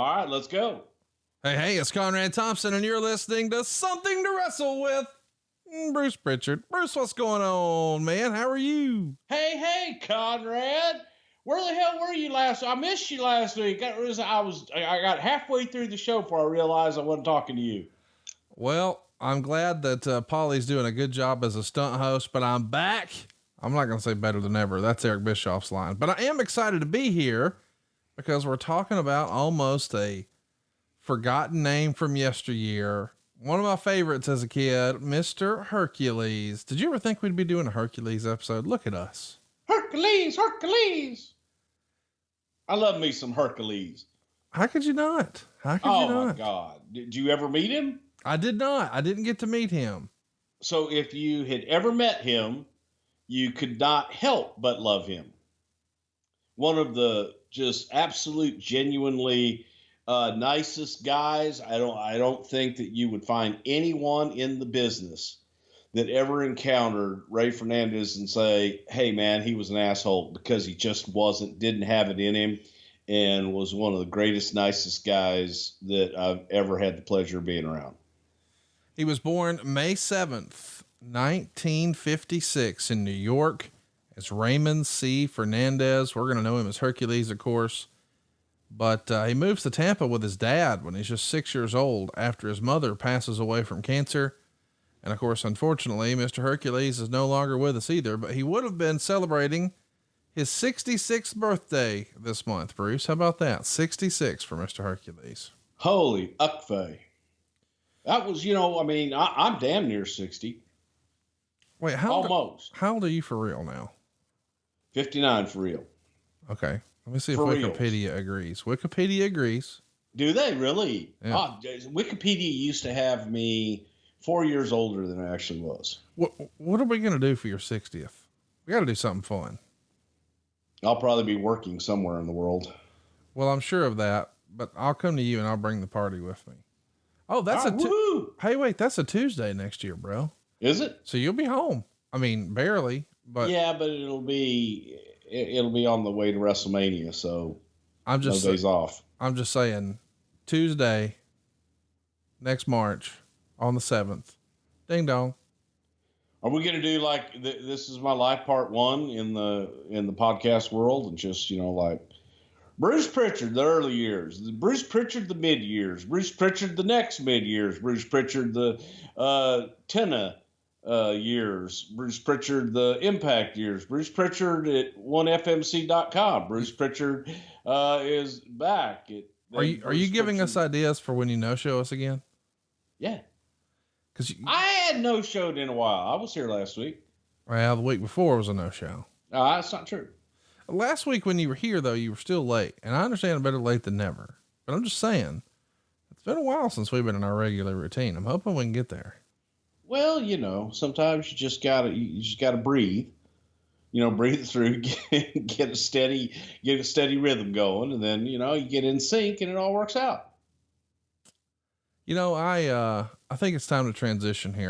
All right, let's go. Hey, it's Conrad Thompson, and you're listening to Something to Wrestle with Bruce Prichard. Bruce, what's going on, man? How are you? Hey, Conrad. Where the hell were you last week? I missed you last week. I got halfway through the show before I realized I wasn't talking to you. Well, I'm glad that Paulie's doing a good job as a stunt host, but I'm back. I'm not going to say better than ever. That's Eric Bischoff's line. But I am excited to be here because we're talking about almost a forgotten name from yesteryear. One of my favorites as a kid, Mr. Hercules. Did you ever think we'd be doing a Hercules episode? Look at us. Hercules. I love me some Hercules. How could you not? Oh my God. Did you ever meet him? I did not. I didn't get to meet him. So if you had ever met him, you could not help but love him. One of the just absolute, genuinely nicest guys. I don't think that you would find anyone in the business that ever encountered Ray Fernandez and say, hey man, he was an asshole, because he just didn't have it in him, and was one of the greatest, nicest guys that I've ever had the pleasure of being around. He was born May 7th, 1956 in New York as Raymond C. Fernandez. We're going to know him as Hercules, of course. But he moves to Tampa with his dad when he's just 6 years old after his mother passes away from cancer. And of course, unfortunately, Mr. Hercules is no longer with us either, but he would have been celebrating his 66th birthday this month. Bruce, how about that? 66 for Mr. Hercules. Holy Uckfay. That was, I'm damn near 60. Wait, how old are you for real now? 59 for real. Okay. Let me see if Wikipedia agrees. Wikipedia agrees. Do they really? Yeah. Wikipedia used to have me 4 years older than I actually was. What are we going to do for your 60th? We got to do something fun. I'll probably be working somewhere in the world. Well, I'm sure of that, but I'll come to you and I'll bring the party with me. Oh, that's hey, wait, that's a Tuesday next year, bro. Is it? So you'll be home. I mean, barely, but yeah, but it'll be on the way to WrestleMania. So no days off. I'm just saying Tuesday, next March on the 7th, ding dong. Are we going to do like this is my life part 1 in the podcast world, and just, like Bruce Prichard, the early years, Bruce Prichard, the mid years, Bruce Prichard, the next mid years, Bruce Prichard, the Tenna years, Bruce Prichard, the Impact years, Bruce Prichard at 1FMC.com. Bruce Prichard is back. Are you giving us ideas for when you no-show us again? Yeah. I had no-showed in a while. I was here last week. Well, the week before was a no-show. That's not true. Last week when you were here, though, you were still late. And I understand better late than never. But I'm just saying, it's been a while since we've been in our regular routine. I'm hoping we can get there. Well, sometimes you just gotta breathe. Breathe through, get a steady rhythm going, and then, you get in sync and it all works out. I think it's time to transition here.